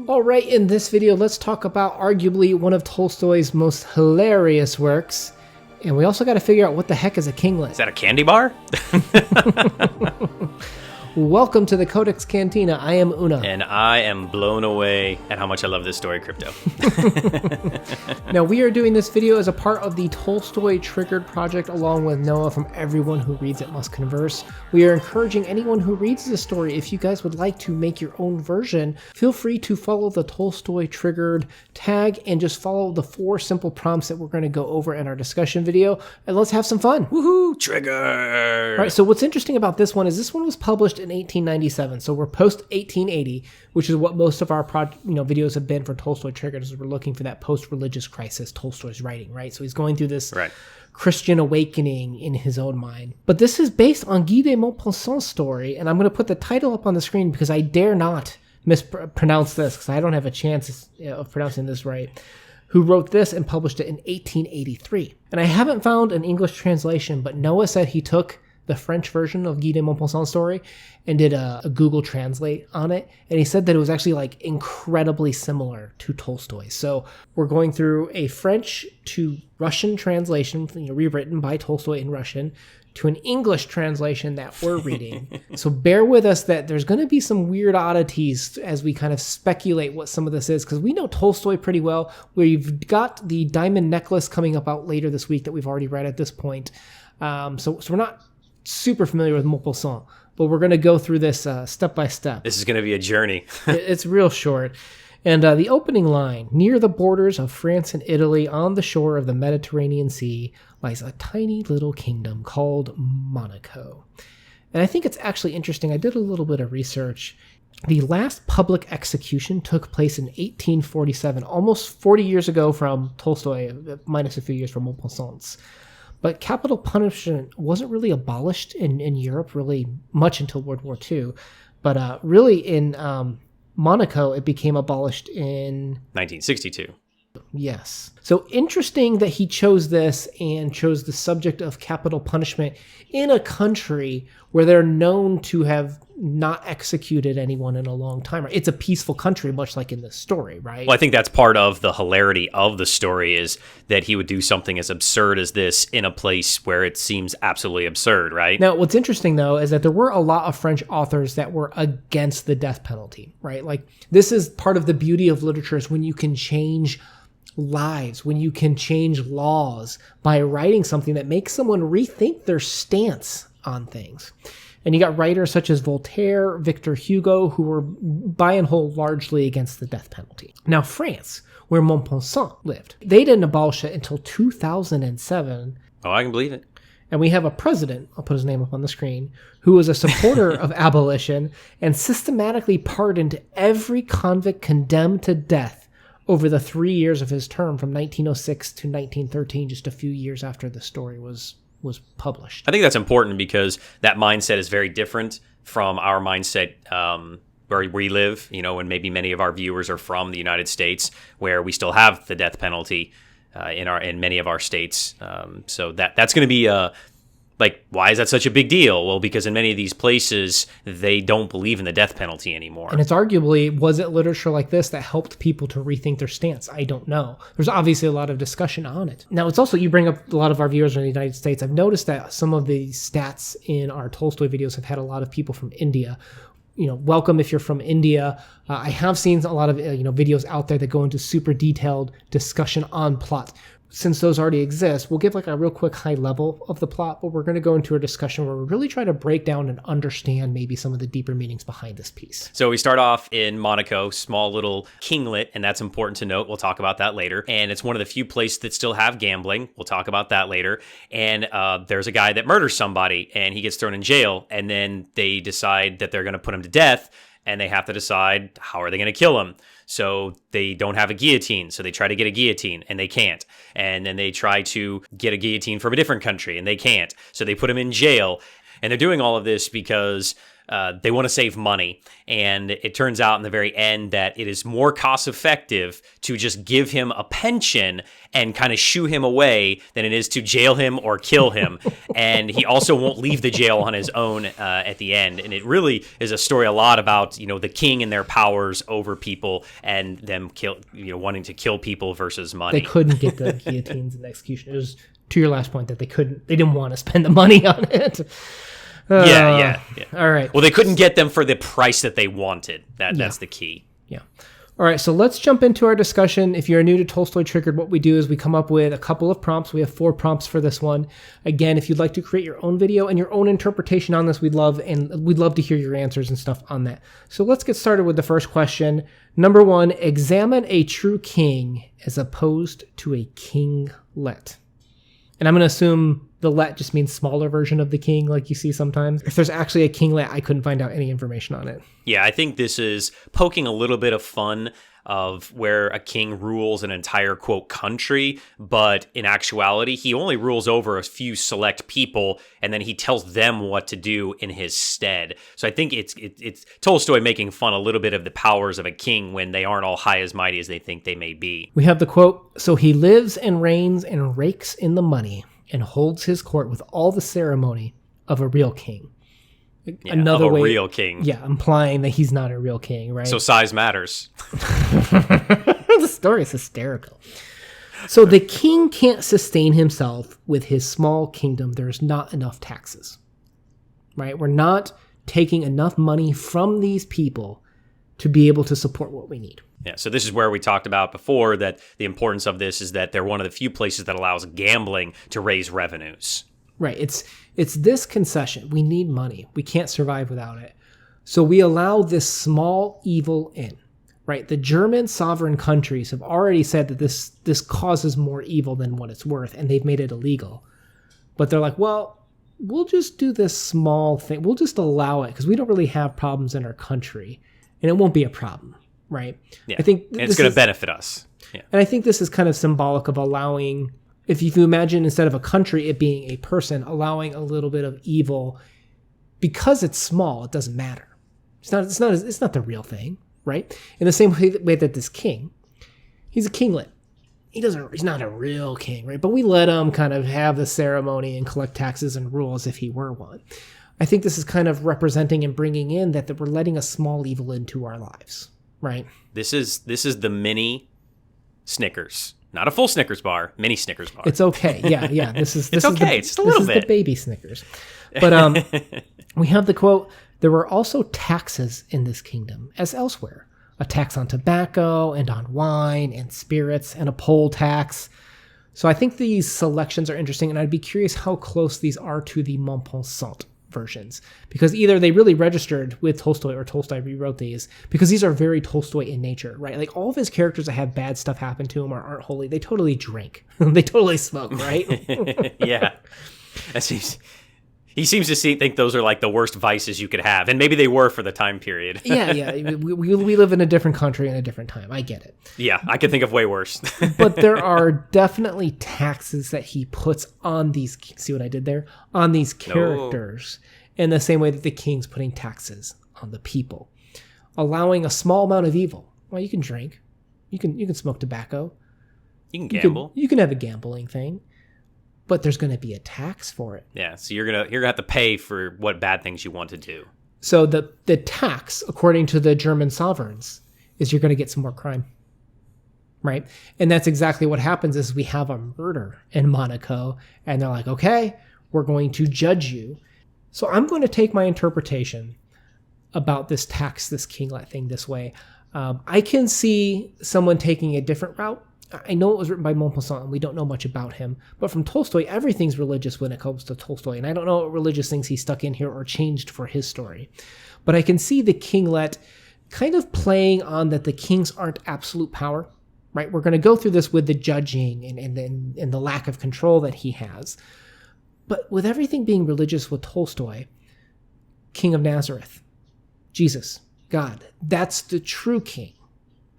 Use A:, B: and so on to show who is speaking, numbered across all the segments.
A: Alright, in this video, let's talk about arguably one of Tolstoy's most hilarious works. And we also got to figure out what the heck is a kinglet.
B: Is that a candy bar?
A: Welcome to the CodeX Cantina. I am Una.
B: And I am blown away at how much I love this story, Crypto.
A: Now, we are doing this video as a part of the Tolstoy Triggered project, along with Noah from Everyone Who Reads It Must Converse. We are encouraging anyone who reads this story, if you guys would like to make your own version, feel free to follow the Tolstoy Triggered tag and just follow the 4 simple prompts that we're going to go over in our discussion video, and let's have some fun.
B: Woohoo! Triggered!
A: All right, so what's interesting about this one is this one was published in 1897, so we're post 1880, which is what most of our videos have been for Tolstoy Triggered, as we're looking for that post-religious crisis Tolstoy's writing, right? So he's going through this Christian awakening in his own mind. But this is based on Guy de Maupassant's story, and I'm going to put the title up on the screen because I dare not mispronounce this, because I don't have a chance of pronouncing this right, who wrote this and published it in 1883. And I haven't found an English translation, but Noah said he took the French version of Guy de Maupassant's story and did a Google Translate on it. And he said that it was actually like incredibly similar to Tolstoy. So we're going through a French to Russian translation, rewritten by Tolstoy in Russian, to an English translation that we're reading. So bear with us that there's going to be some weird oddities as we kind of speculate what some of this is, because we know Tolstoy pretty well. We've got the Diamond Necklace coming up out later this week that we've already read at this point. So we're not super familiar with Maupassant, but we're going to go through this step by step.
B: This is going to be a journey.
A: It's real short. And the opening line, near the borders of France and Italy on the shore of the Mediterranean Sea lies a tiny little kingdom called Monaco. And I think it's actually interesting. I did a little bit of research. The last public execution took place in 1847, almost 40 years ago from Tolstoy, minus a few years from Maupassant's. But capital punishment wasn't really abolished in Europe really much until World War II. But really in Monaco, it became abolished in
B: 1962.
A: Yes. So interesting that he chose this and chose the subject of capital punishment in a country where they're known to have not executed anyone in a long time. It's a peaceful country, much like in this story, right?
B: Well, I think that's part of the hilarity of the story, is that he would do something as absurd as this in a place where it seems absolutely absurd, right?
A: Now, what's interesting, though, is that there were a lot of French authors that were against the death penalty, right? Like, this is part of the beauty of literature, is when you can change lives, when you can change laws by writing something that makes someone rethink their stance on things. And you got writers such as Voltaire, Victor Hugo, who were by and whole largely against the death penalty. Now, France, where Maupassant lived, they didn't abolish it until 2007.
B: Oh, I can believe it.
A: And we have a president, I'll put his name up on the screen, who was a supporter of abolition and systematically pardoned every convict condemned to death over the 3 years of his term from 1906 to 1913, just a few years after the story was published.
B: I think that's important because that mindset is very different from our mindset where we live, and maybe many of our viewers are from the United States, where we still have the death penalty in many of our states. So that's going to be why is that such a big deal? Well, because in many of these places, they don't believe in the death penalty anymore.
A: And it's arguably, was it literature like this that helped people to rethink their stance? I don't know. There's obviously a lot of discussion on it. Now, it's also, you bring up a lot of our viewers in the United States. I've noticed that some of the stats in our Tolstoy videos have had a lot of people from India. Welcome if you're from India. I have seen a lot of videos out there that go into super detailed discussion on plot. Since those already exist, we'll give a real quick high level of the plot, but we're going to go into a discussion where we really try to break down and understand maybe some of the deeper meanings behind this piece.
B: So we start off in Monaco, small little kinglet, and that's important to note. We'll talk about that later. And it's one of the few places that still have gambling. We'll talk about that later. And there's a guy that murders somebody, and he gets thrown in jail, and then they decide that they're going to put him to death, and they have to decide how are they going to kill him. So they don't have a guillotine, so they try to get a guillotine, and they can't. And then they try to get a guillotine from a different country, and they can't. So they put him in jail. And they're doing all of this because they want to save money. And it turns out in the very end that it is more cost effective to just give him a pension and kind of shoo him away than it is to jail him or kill him. And he also won't leave the jail on his own at the end. And it really is a story a lot about, the king and their powers over people and them wanting to kill people versus money.
A: They couldn't get the guillotines and execution. It was to your last point that they didn't want to spend the money on it.
B: Yeah.
A: All right.
B: Well, they couldn't get them for the price that they wanted. That's the key.
A: Yeah. All right, so let's jump into our discussion. If you're new to Tolstoy Triggered, what we do is we come up with a couple of prompts. We have 4 prompts for this one. Again, if you'd like to create your own video and your own interpretation on this, we'd love to hear your answers and stuff on that. So let's get started with the first question. Number 1, examine a true king as opposed to a kinglet. And I'm going to assume the let just means smaller version of the king, like you see sometimes. If there's actually a kinglet, I couldn't find out any information on it.
B: Yeah, I think this is poking a little bit of fun of where a king rules an entire, quote, country, but in actuality, he only rules over a few select people, and then he tells them what to do in his stead. So I think it's Tolstoy making fun a little bit of the powers of a king when they aren't all high as mighty as they think they may be.
A: We have the quote, "So he lives and reigns and rakes in the money and holds his court with all the ceremony of a real king."
B: Yeah, another way, real king.
A: Yeah, implying that he's not a real king, right?
B: So size matters.
A: The story is hysterical. So the king can't sustain himself with his small kingdom. There's not enough taxes, right? We're not taking enough money from these people to be able to support what we need.
B: Yeah, so this is where we talked about before that the importance of this is that they're one of the few places that allows gambling to raise revenues.
A: Right. It's this concession. We need money. We can't survive without it. So we allow this small evil in, right? The German sovereign countries have already said that this causes more evil than what it's worth, and they've made it illegal. But they're like, well, we'll just do this small thing. We'll just allow it because we don't really have problems in our country, and it won't be a problem, right?
B: Yeah,
A: I think
B: it's going to benefit us. Yeah.
A: And I think this is kind of symbolic of allowing, if you can imagine instead of a country, it being a person, allowing a little bit of evil because it's small, it doesn't matter. It's not the real thing, right? In the same way that this king, he's a kinglet. He's not a real king, right? But we let him kind of have the ceremony and collect taxes and rule as if he were one. I think this is kind of representing and bringing in that we're letting a small evil into our lives, right?
B: This is the mini Snickers. Not a full Snickers bar, mini Snickers bar.
A: It's okay. Yeah. This is
B: okay. It's just a little bit.
A: This is the baby Snickers. But we have the quote, "There were also taxes in this kingdom, as elsewhere. A tax on tobacco and on wine and spirits and a poll tax." So I think these selections are interesting, and I'd be curious how close these are to the Maupassant versions, because either they really registered with Tolstoy or Tolstoy rewrote these, because these are very Tolstoy in nature, right? Like all of his characters that have bad stuff happen to them or aren't holy, they totally drink. They totally smoke, right?
B: Yeah. He seems to think those are like the worst vices you could have, and maybe they were for the time period.
A: Yeah. We live in a different country and a different time. I get it.
B: Yeah, I could think of way worse.
A: But there are definitely taxes that he puts on these, see what I did there? On these characters, in the same way that the king's putting taxes on the people, allowing a small amount of evil. Well, you can drink, you can smoke tobacco,
B: you can gamble,
A: you can have a gambling thing. But there's going to be a tax for it.
B: Yeah, so you're gonna have to pay for what bad things you want to do.
A: So the tax, according to the German sovereigns, is you're going to get some more crime, right? And that's exactly what happens is we have a murder in Monaco, and they're like, okay, we're going to judge you. So I'm going to take my interpretation about this tax, this kinglet thing this way. I can see someone taking a different route. I know it was written by Maupassant, and we don't know much about him. But from Tolstoy, everything's religious when it comes to Tolstoy. And I don't know what religious things he stuck in here or changed for his story. But I can see the kinglet kind of playing on that the kings aren't absolute power, right? We're going to go through this with the judging and the lack of control that he has. But with everything being religious with Tolstoy, King of Nazareth, Jesus, God, that's the true king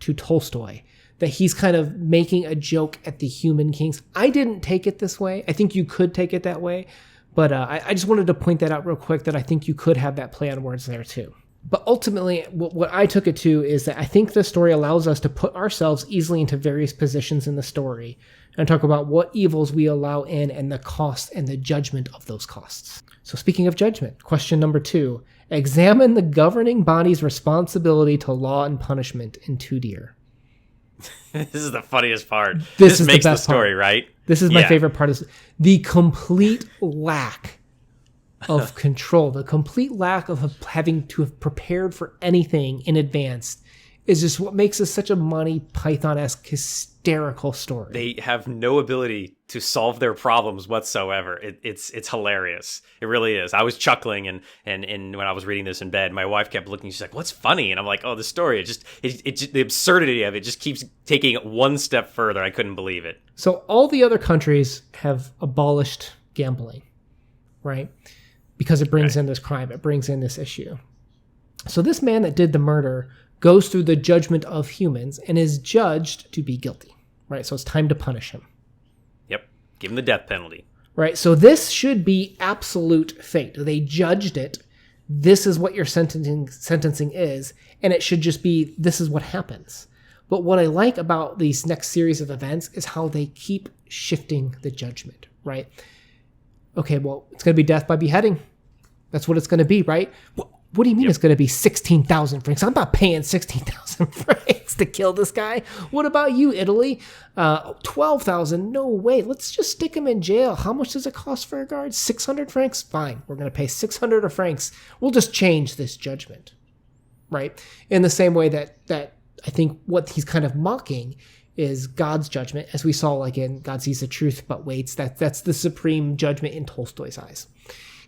A: to Tolstoy. That he's kind of making a joke at the human kings. I didn't take it this way. I think you could take it that way. But I just wanted to point that out real quick, that I think you could have that play on words there too. But ultimately, what I took it to is that I think the story allows us to put ourselves easily into various positions in the story and talk about what evils we allow in and the cost and the judgment of those costs. So speaking of judgment, question number 2, examine the governing body's responsibility to law and punishment in 2 Deer.
B: This is the funniest part.
A: This is
B: makes
A: the best
B: story,
A: part.
B: right?
A: This is my favorite part, is the complete lack of control, the complete lack of having to have prepared for anything in advance is just what makes this such a Monty Python-esque hysterical story.
B: They have no ability to solve their problems whatsoever. It's hilarious. It really is. I was chuckling and when I was reading this in bed, my wife kept looking. She's like, "What's funny?" And I'm like, "Oh, the story. The absurdity of it just keeps taking it one step further." I couldn't believe it.
A: So all the other countries have abolished gambling, right? Because it brings in this crime. It brings in this issue. So this man that did the murder goes through the judgment of humans and is judged to be guilty, right? So it's time to punish him.
B: Yep. Give him the death penalty.
A: Right. So this should be absolute fate. They judged it. This is what your sentencing is. And it should just be, this is what happens. But what I like about these next series of events is how they keep shifting the judgment, right? Okay, well, it's going to be death by beheading. That's what it's going to be, right? What do you mean it's going to be 16,000 francs? I'm not paying 16,000 francs to kill this guy. What about you, Italy? 12,000? No way. Let's just stick him in jail. How much does it cost for a guard? 600 francs? Fine. We're going to pay 600 francs. We'll just change this judgment, right? In the same way that I think what he's kind of mocking is God's judgment, as we saw like in God Sees the Truth But Waits. That's the supreme judgment in Tolstoy's eyes.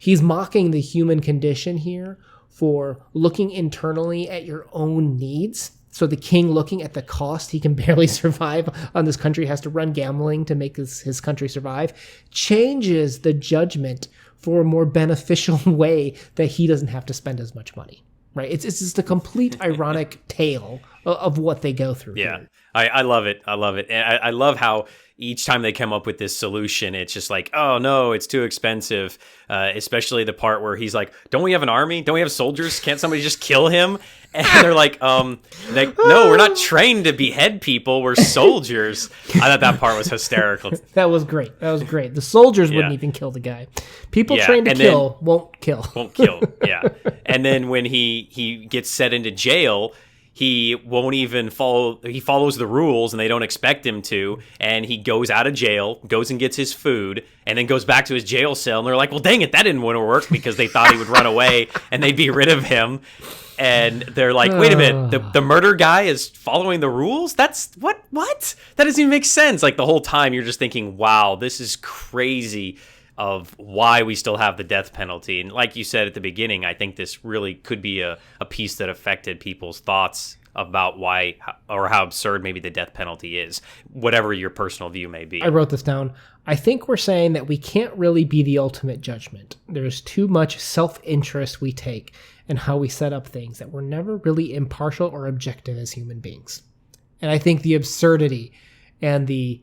A: He's mocking the human condition here for looking internally at your own needs. So the king looking at the cost, he can barely survive on this country, has to run gambling to make his country survive, changes the judgment for a more beneficial way that he doesn't have to spend as much money. Right? It's just a complete ironic tale of what they go through.
B: Yeah,
A: here.
B: I love it. I love it. And I love how each time they come up with this solution, it's just like, oh, no, it's too expensive. Especially the part where he's like, don't we have an army? Don't we have soldiers? Can't somebody just kill him? And they're like, no, we're not trained to behead people. We're soldiers. I thought that part was hysterical.
A: That was great. The soldiers wouldn't even kill the guy. People trained to kill won't kill.
B: Won't kill, yeah. And then when he gets set into jail, he won't even follow. He follows the rules, and they don't expect him to. And he goes out of jail, goes and gets his food, and then goes back to his jail cell. And they're like, "Well, dang it, that didn't want to work," because they thought he would run away and they'd be rid of him. And they're like, "Wait a minute, the murder guy is following the rules? That's what? That doesn't even make sense." Like the whole time, you're just thinking, "Wow, this is crazy." Of why we still have the death penalty. And like you said at the beginning, I think this really could be a piece that affected people's thoughts about why or how absurd maybe the death penalty is, whatever your personal view may be.
A: I wrote this down. I think we're saying that we can't really be the ultimate judgment. There's too much self-interest we take in how we set up things, that we're never really impartial or objective as human beings. And I think the absurdity and the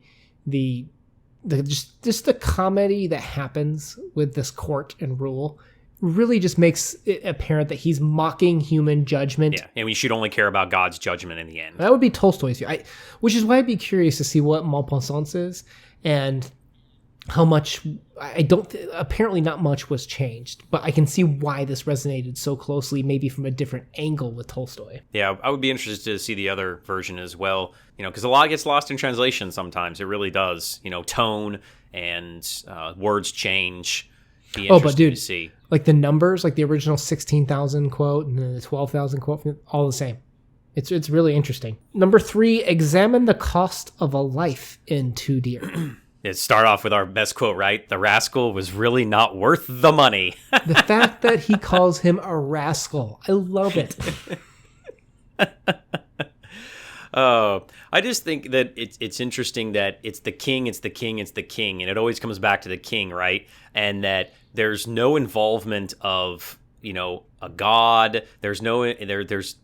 A: just the comedy that happens with this court and rule really just makes it apparent that he's mocking human judgment.
B: Yeah, and we should only care about God's judgment in the end.
A: That would be Tolstoy's view, which is why I'd be curious to see what Maupassant's is and how much. Apparently not much was changed, but I can see why this resonated so closely, maybe from a different angle with Tolstoy.
B: Yeah, I would be interested to see the other version as well, because a lot gets lost in translation sometimes. It really does. Tone and words change. Be interesting to see.
A: Like the numbers, like the original 16,000 quote and the 12,000 quote, all the same. It's really interesting. Number 3, examine the cost of a life in 2 Deer.
B: Let's start off with our best quote, right? The rascal was really not worth the money.
A: The fact that he calls him a rascal. I love it.
B: I just think that it's interesting that it's the king, and it always comes back to the king, right? And that there's no involvement of, a god. There's no the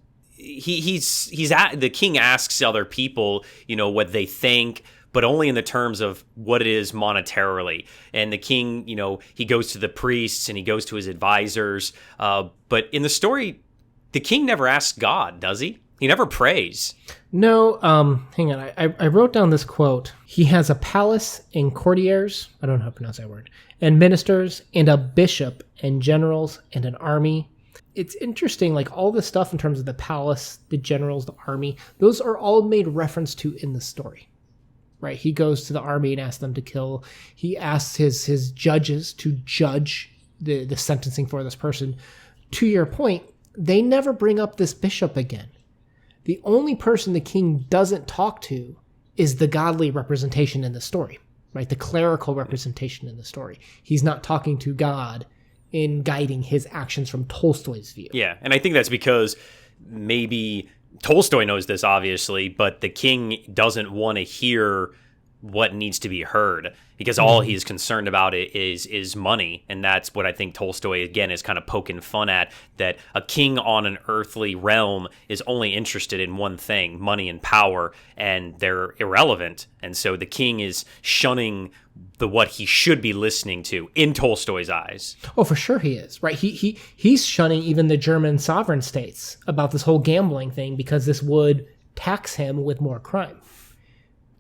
B: king asks other people, what they think, but only in the terms of what it is monetarily. And the king, he goes to the priests and he goes to his advisors. But in the story, the king never asks God, does he? He never prays.
A: No, hang on. I wrote down this quote. He has a palace and courtiers, I don't know how to pronounce that word, and ministers, and a bishop, and generals, and an army. It's interesting, like all this stuff in terms of the palace, the generals, the army, those are all made reference to in the story, right? He goes to the army and asks them to kill. He asks his judges to judge the sentencing for this person. To your point, they never bring up this bishop again. The only person the king doesn't talk to is the godly representation in the story, right? The clerical representation in the story. He's not talking to God in guiding his actions from Tolstoy's view.
B: Yeah, and I think that's because maybe Tolstoy knows this, obviously, but the king doesn't want to hear what needs to be heard, because all he's concerned about is money. And that's what I think Tolstoy, again, is kind of poking fun at, that a king on an earthly realm is only interested in one thing, money and power, and they're irrelevant. And so the king is shunning what he should be listening to in Tolstoy's eyes.
A: Oh, for sure he is, right? He's shunning even the German sovereign states about this whole gambling thing, because this would tax him with more crime.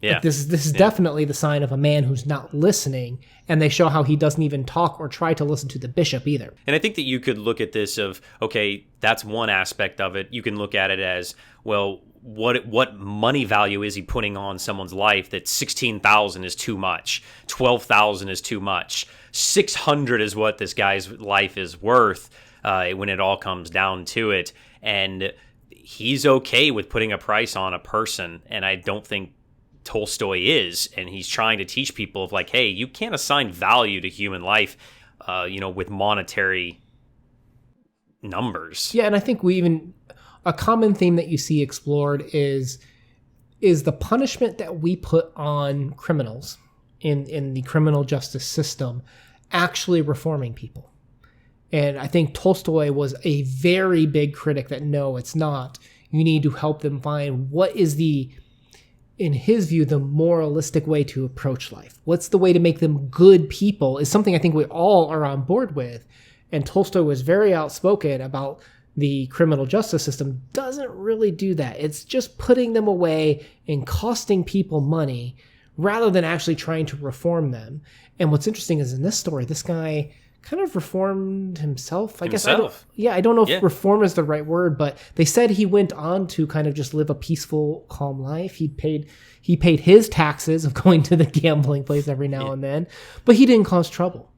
B: Yeah.
A: Like this is definitely the sign of a man who's not listening, and they show how he doesn't even talk or try to listen to the bishop either.
B: And I think that you could look at this of, okay, that's one aspect of it. You can look at it as, well, what money value is he putting on someone's life that 16,000 is too much, 12,000 is too much, 600 is what this guy's life is worth when it all comes down to it. And he's okay with putting a price on a person, and I don't think Tolstoy is, and he's trying to teach people of like, hey, you can't assign value to human life, with monetary numbers.
A: Yeah, and I think a common theme that you see explored is the punishment that we put on criminals in the criminal justice system actually reforming people. And I think Tolstoy was a very big critic that no, it's not. You need to help them find what is in his view, the moralistic way to approach life. What's the way to make them good people is something I think we all are on board with. And Tolstoy was very outspoken about the criminal justice system doesn't really do that. It's just putting them away and costing people money rather than actually trying to reform them. And what's interesting is in this story, this guy kind of reformed himself. I guess I don't know if reform is the right word, but they said he went on to kind of just live a peaceful, calm life. He paid his taxes of going to the gambling place every now and then, but he didn't cause trouble,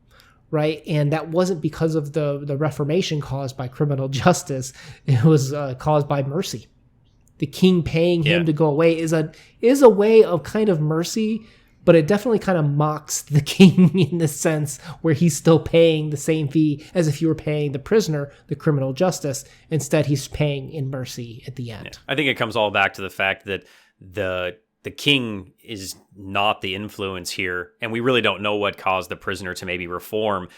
A: right? And that wasn't because of the reformation caused by criminal justice. It was caused by mercy. The king paying him to go away is a way of kind of mercy, but it definitely kind of mocks the king in the sense where he's still paying the same fee as if you were paying the prisoner, the criminal justice. Instead, he's paying in mercy at the end.
B: Yeah. I think it comes all back to the fact that the king is not the influence here, and we really don't know what caused the prisoner to maybe reform.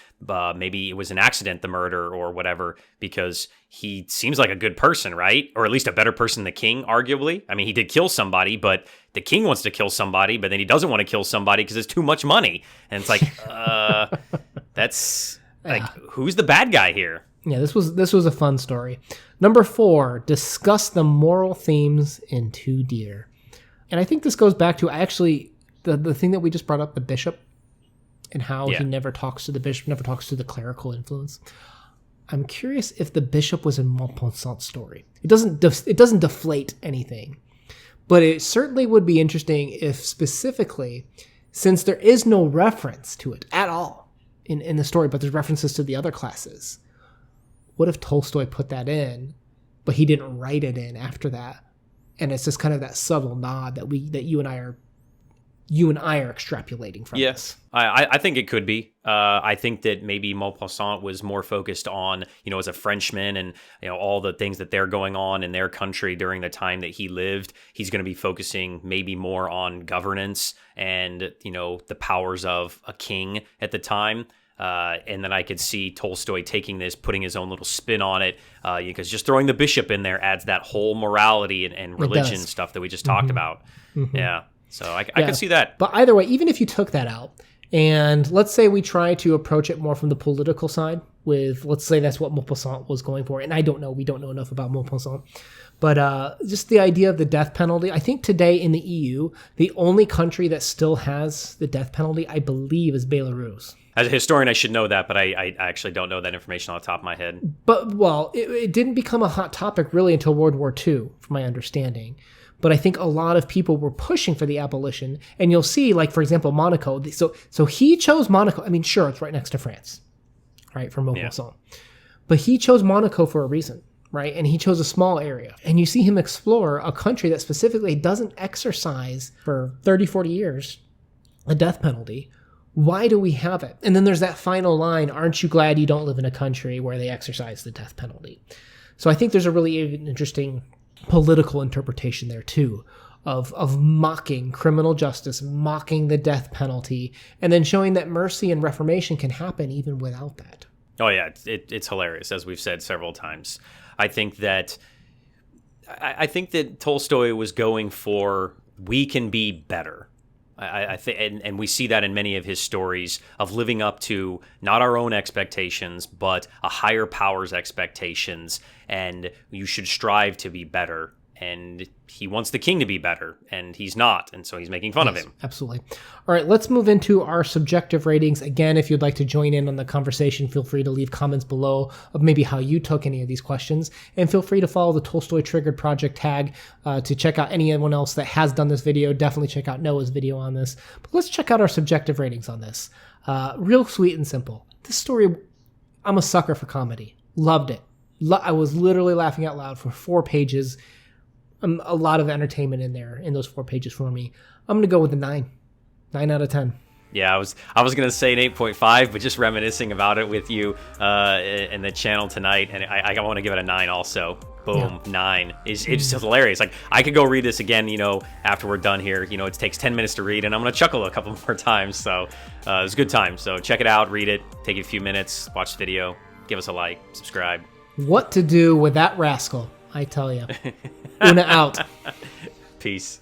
B: Maybe it was an accident, the murder or whatever, because he seems like a good person, right? Or at least a better person than the king, arguably. I mean, he did kill somebody, but the king wants to kill somebody, but then he doesn't want to kill somebody because it's too much money. And it's like, that's like, who's the bad guy here?
A: Yeah, this was a fun story. Number 4, discuss the moral themes in Too Dear. And I think this goes back to actually the thing that we just brought up, the bishop, and how he never talks to the bishop, never talks to the clerical influence. I'm curious if the bishop was in Maupassant's story. It doesn't deflate anything, but it certainly would be interesting if specifically, since there is no reference to it at all in the story, but there's references to the other classes. What if Tolstoy put that in, but he didn't write it in after that? And it's just kind of that subtle nod that you and I are extrapolating from.
B: Yes, I think it could be. I think that maybe Maupassant was more focused on, as a Frenchman and, all the things that they're going on in their country during the time that he lived. He's going to be focusing maybe more on governance and, the powers of a king at the time. And then I could see Tolstoy taking this, putting his own little spin on it, because just throwing the bishop in there adds that whole morality and religion stuff that we just talked about. Mm-hmm. Yeah. So I could see that.
A: But either way, even if you took that out, and let's say we try to approach it more from the political side with, let's say that's what Maupassant was going for. And I don't know. We don't know enough about Maupassant. But just the idea of the death penalty, I think today in the EU, the only country that still has the death penalty, I believe, is Belarus.
B: As a historian, I should know that, but I actually don't know that information on the top of my head.
A: But, well, it didn't become a hot topic really until World War II, from my understanding. But I think a lot of people were pushing for the abolition. And you'll see, like, for example, Monaco. So he chose Monaco. I mean, sure, it's right next to France, right, for Maupassant. Yeah. But he chose Monaco for a reason, right? And he chose a small area. And you see him explore a country that specifically doesn't exercise for 30, 40 years a death penalty. Why do we have it? And then there's that final line, aren't you glad you don't live in a country where they exercise the death penalty? So I think there's a really interesting political interpretation there too, of mocking criminal justice, mocking the death penalty, and then showing that mercy and reformation can happen even without that.
B: Oh yeah, it's hilarious, as we've said several times. I think that Tolstoy was going for, we can be better. I think, and we see that in many of his stories of living up to not our own expectations, but a higher power's expectations, and you should strive to be better. And he wants the king to be better, and he's not, and so he's making fun of him.
A: Absolutely. All right, let's move into our subjective ratings. Again, if you'd like to join in on the conversation, feel free to leave comments below of maybe how you took any of these questions, and feel free to follow the Tolstoy Triggered Project tag to check out anyone else that has done this video. Definitely check out Noah's video on this. But let's check out our subjective ratings on this. Real sweet and simple. This story, I'm a sucker for comedy. Loved it. I was literally laughing out loud for 4 pages. A lot of entertainment in there in those 4 pages for me. I'm gonna go with a 9 out of 10.
B: Yeah, I was gonna say an 8.5, but just reminiscing about it with you in the channel tonight, and I want to give it a 9 also. Boom, yeah. 9. It's just hilarious. Like, I could go read this again, after we're done here. It takes 10 minutes to read, and I'm gonna chuckle a couple more times. So it was a good time. So check it out, read it, take a few minutes, watch the video, give us a like, subscribe.
A: What to do with that rascal, I tell you. Una out.
B: Peace.